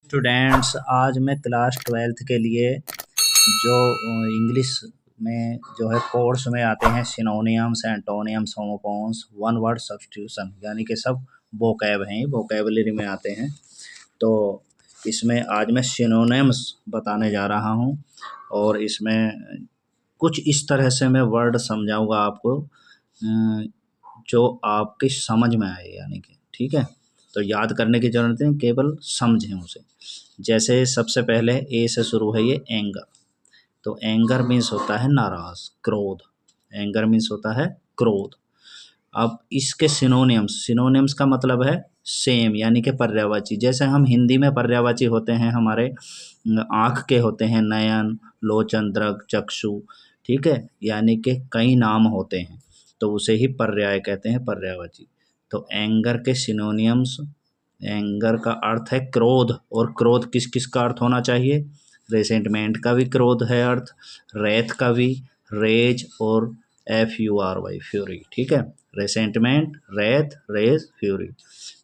Students, आज मैं class 12th के लिए जो इंग्लिश में जो है कोर्स में आते हैं synonyms, एंटोनियम्स, homophones, one word substitution, यानी कि सब वोकैब हैं, वोकैबलरी में आते हैं। तो इसमें आज मैं सिनोनिम्स बताने जा रहा हूँ और इसमें कुछ इस तरह से मैं वर्ड समझाऊंगा आपको जो आपकी समझ में आए, यानी कि ठीक है। तो याद करने की ज़रूरत नहीं, केवल समझें उसे। जैसे सबसे पहले ए से शुरू है ये एंगर। तो एंगर मीन्स होता है नाराज, क्रोध। एंगर मीन्स होता है क्रोध। अब इसके सिनोनियम्स का मतलब है सेम, यानी कि पर्यायवाची। जैसे हम हिंदी में पर्यायवाची होते हैं, हमारे आँख के होते हैं नयन, लोचन, दृग, चक्षु, ठीक है, यानी कि कई नाम होते हैं, तो उसे ही पर्याय कहते हैं, पर्यायवाची। तो एंगर के सिनोनियम्स, एंगर का अर्थ है क्रोध, और क्रोध किस किस का अर्थ होना चाहिए? रेसेंटमेंट का भी क्रोध है अर्थ, रेथ का भी, रेज और FURY, फ्यूरी, ठीक है। रेसेंटमेंट, रेथ, रेज, फ्यूरी।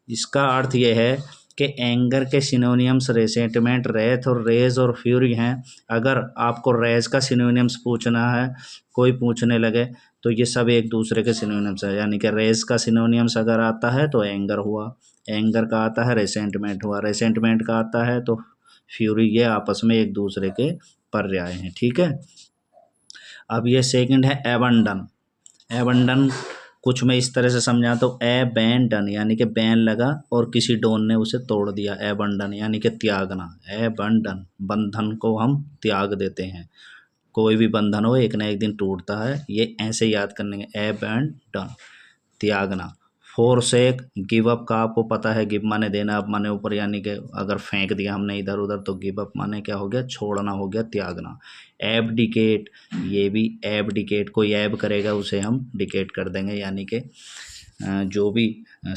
इसका अर्थ ये है कि एंगर के सिनोनियम्स रेसेंटमेंट, रेथ और रेज और फ्यूरी हैं। अगर आपको रेज का सिनोनियम्स पूछना है, कोई पूछने लगे, तो ये सब एक दूसरे के सिनोनियम्स है। यानी कि रेज का सिनोनियम्स अगर आता है तो एंगर हुआ, एंगर का आता है रेसेंटमेंट हुआ, रेसेंटमेंट का आता है तो फ्यूरी। ये आपस में एक दूसरे के पर्याय हैं, ठीक है। अब ये सेकंड है एबंडन। एबंडन कुछ मैं इस तरह से समझा तो एबैंडन, यानी कि बैन लगा और किसी डोन ने उसे तोड़ दिया। एबंडन यानी कि त्यागना। एबंडन, बंधन को हम त्याग देते हैं। कोई भी बंधन हो एक ना एक दिन टूटता है, ये ऐसे याद करने के। एबैंडन, त्यागना। फोरसेक, गिव अप का आपको पता है, गिव माने देना, अप माने ऊपर, यानी कि अगर फेंक दिया हमने इधर उधर तो गिव अप माने क्या हो गया? छोड़ना हो गया, त्यागना। एबडिकेट, ये भी एबडिकेट, कोई ऐब करेगा उसे हम डिकेट कर देंगे, यानी कि जो भी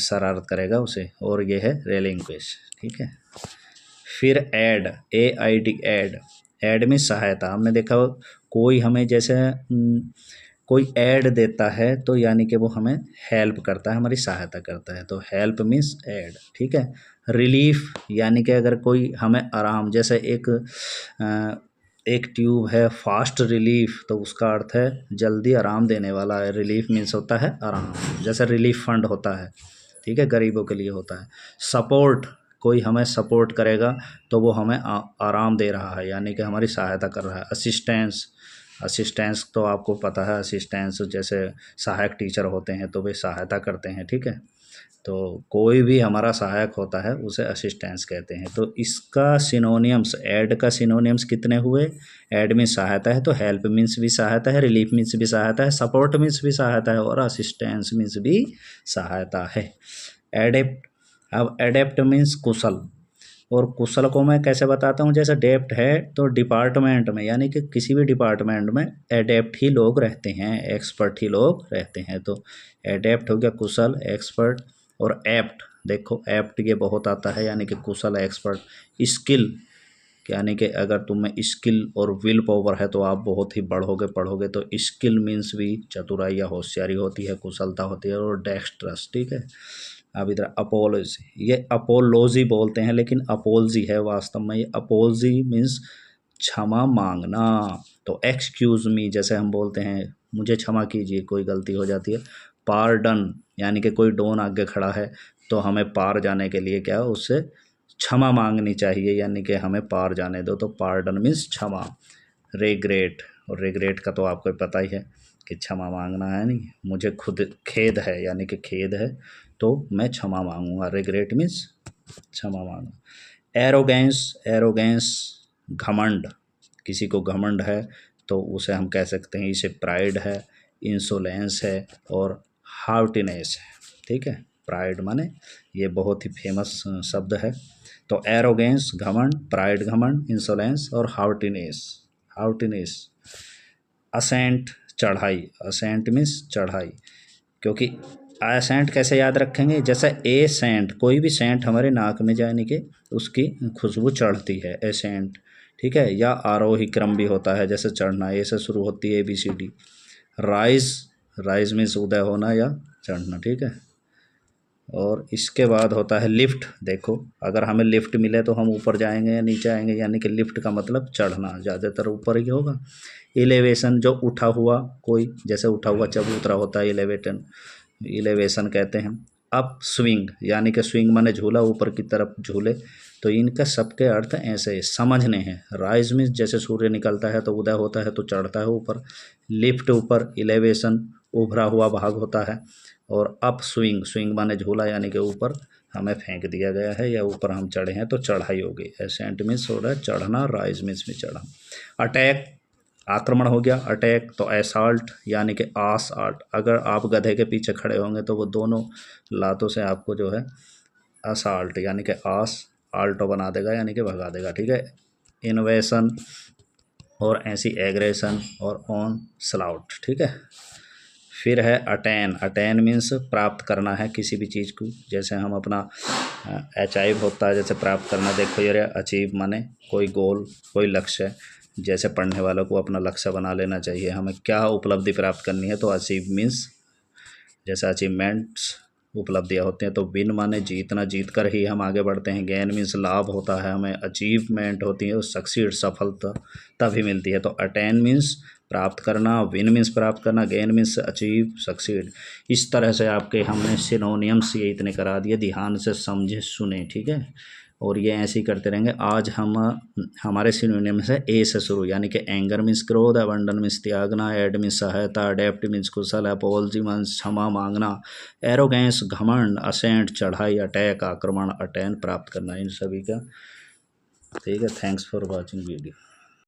शरारत करेगा उसे। और ये है रेलिंक्विश, ठीक है। फिर ऐड, AID, ऐड। ऐड में सहायता। हमने देखा कोई हमें जैसे कोई ऐड देता है तो यानी कि वो हमें हेल्प करता है, हमारी सहायता करता है, तो हेल्प मीन्स ऐड, ठीक है। रिलीफ, यानी कि अगर कोई हमें आराम, जैसे एक ट्यूब है फास्ट रिलीफ, तो उसका अर्थ है जल्दी आराम देने वाला है। रिलीफ मीन्स होता है आराम, जैसे रिलीफ फंड होता है, ठीक है, गरीबों के लिए होता है। सपोर्ट, कोई हमें सपोर्ट करेगा तो वो हमें आराम दे रहा है, यानी कि हमारी सहायता कर रहा है। असिस्टेंस, असिस्टेंस तो आपको पता है, असिस्टेंस जैसे सहायक टीचर होते हैं तो वे सहायता करते हैं, ठीक है। तो कोई भी हमारा सहायक होता है उसे असिस्टेंस कहते हैं। तो इसका सिनोनियम्स, ऐड का सिनोनियम्स कितने हुए? ऐड मीन्स सहायता है तो हेल्प मीन्स भी सहायता है, रिलीफ मीन्स भी सहायता है, सपोर्ट मीन्स भी सहायता है, और असिस्टेंस मीन्स भी सहायता है। एडेप्ट, अब एडेप्ट मीन्स कुशल, और कुशल को मैं कैसे बताता हूँ? जैसे डेप्ट है तो डिपार्टमेंट में, यानी कि किसी भी डिपार्टमेंट में एडेप्ट ही लोग रहते हैं, एक्सपर्ट ही लोग रहते हैं। तो एडेप्ट हो गया कुशल, एक्सपर्ट। और एप्ट, देखो एप्ट ये बहुत आता है, यानी कि कुशल, एक्सपर्ट। स्किल, यानी कि अगर तुम में स्किल और विल पावर है तो आप बहुत ही बढ़ोगे पढ़ोगे, तो स्किल मीन्स भी चतुराई या होशियारी होती है, कुशलता होती है। और डेक्स्ट्रस, ठीक है। अब इधर अपोलॉजी, ये अपोलॉजी बोलते हैं लेकिन अपोलजी है वास्तव में। ये अपोलजी मीन्स क्षमा मांगना। तो एक्सक्यूज़ मी, जैसे हम बोलते हैं मुझे क्षमा कीजिए, कोई गलती हो जाती है। पार्डन, यानी कि कोई डॉन आगे खड़ा है तो हमें पार जाने के लिए क्या, उससे क्षमा मांगनी चाहिए, यानी कि हमें पार जाने दो, तो पार्डन मीन्स क्षमा। रिग्रेट, और रिग्रेट का तो आपको पता ही है कि क्षमा मांगना है, नहीं, मुझे खुद खेद है, यानी कि खेद है तो मैं क्षमा मांगूंगा। रिग्रेट मीन्स क्षमा मांगना। एरोगेंस, एरोगेंस घमंड, किसी को घमंड है तो उसे हम कह सकते हैं, इसे प्राइड है, इंसोलेंस है और हाउटीनेस है, ठीक है। प्राइड माने ये बहुत ही फेमस शब्द है। तो एरोगेंस घमंड, प्राइड घमंड, इंसोलेंस और हाउटीनेस, हाउटीनेस। असेंट, चढ़ाई, असेंट मीन्स चढ़ाई, क्योंकि असेंट कैसे याद रखेंगे? जैसे ए सेंट, कोई भी सेंट हमारे नाक में जाने के उसकी खुशबू चढ़ती है, एसेंट, ठीक है। या आरोही क्रम भी होता है, जैसे चढ़ना, ए से शुरू होती है ABCD। राइज, राइज मीन्स उदय होना या चढ़ना, ठीक है। और इसके बाद होता है लिफ्ट। देखो, अगर हमें लिफ्ट मिले तो हम ऊपर जाएंगे या नीचे आएंगे, यानी कि लिफ्ट का मतलब चढ़ना, ज़्यादातर ऊपर ही होगा। एलिवेशन, जो उठा हुआ, कोई जैसे उठा हुआ चबूतरा होता है, एलिवेशन कहते हैं। अप स्विंग, यानी कि स्विंग माने झूला, ऊपर की तरफ झूले। तो इनका सबके अर्थ ऐसे समझने हैं। राइज मीन्स जैसे सूर्य निकलता है तो उदय होता है तो चढ़ता है ऊपर। लिफ्ट ऊपर, एलिवेशन उभरा हुआ भाग होता है। और अप स्विंग, स्विंग माने झूला, यानी कि ऊपर हमें फेंक दिया गया है या ऊपर हम चढ़े हैं तो चढ़ाई हो गई। एसेंट मीन्स हो रहा है चढ़ना, राइज मीन्स भी चढ़ा। अटैक, आक्रमण हो गया। अटैक तो असॉल्ट, यानी कि आल्ट। अगर आप गधे के पीछे खड़े होंगे तो वो दोनों लातों से आपको जो है असॉल्ट यानी कि आल्टो बना देगा, यानी कि भगा देगा, ठीक है। इन्वेशन और ऐसी एग्रेशन और ऑन स्लाउट, ठीक है। फिर है अटेन। अटेन मीन्स प्राप्त करना है किसी भी चीज़ को। जैसे हम अपना अचीव होता है, जैसे प्राप्त करना। देखो ये अचीव माने कोई गोल, कोई लक्ष्य। जैसे पढ़ने वालों को अपना लक्ष्य बना लेना चाहिए, हमें क्या उपलब्धि प्राप्त करनी है, तो अचीव मीन्स जैसे अचीवमेंट्स, उपलब्धियाँ होती हैं। तो विन माने जीतना, जीत कर ही हम आगे बढ़ते हैं। गेन मीन्स लाभ होता है हमें। अचीवमेंट होती है, सक्सीड सफलता तभी मिलती है। तो अटेन मीन्स प्राप्त करना, विन मीन्स प्राप्त करना, गेन मीन्स अचीव, सक्सीड। इस तरह से आपके हमने सिनोनियम्स ये इतने करा दिए, ध्यान से समझे सुने, ठीक है। और ये ऐसे ही करते रहेंगे। आज हम हमारे सिनोनियम्स है ए से शुरू, यानी कि एंगर मीन्स क्रोध, अबंडन मीन्स त्यागना, एड मीन्स सहायता, अडेप्ट मीन्स कुशल, अपोलजी मीन्स क्षमा मांगना, एरोगेंस घमंड, असेंट चढ़ाई, अटैक आक्रमण, अटेन प्राप्त करना, इन सभी का। ठीक है। Thanks for watching video.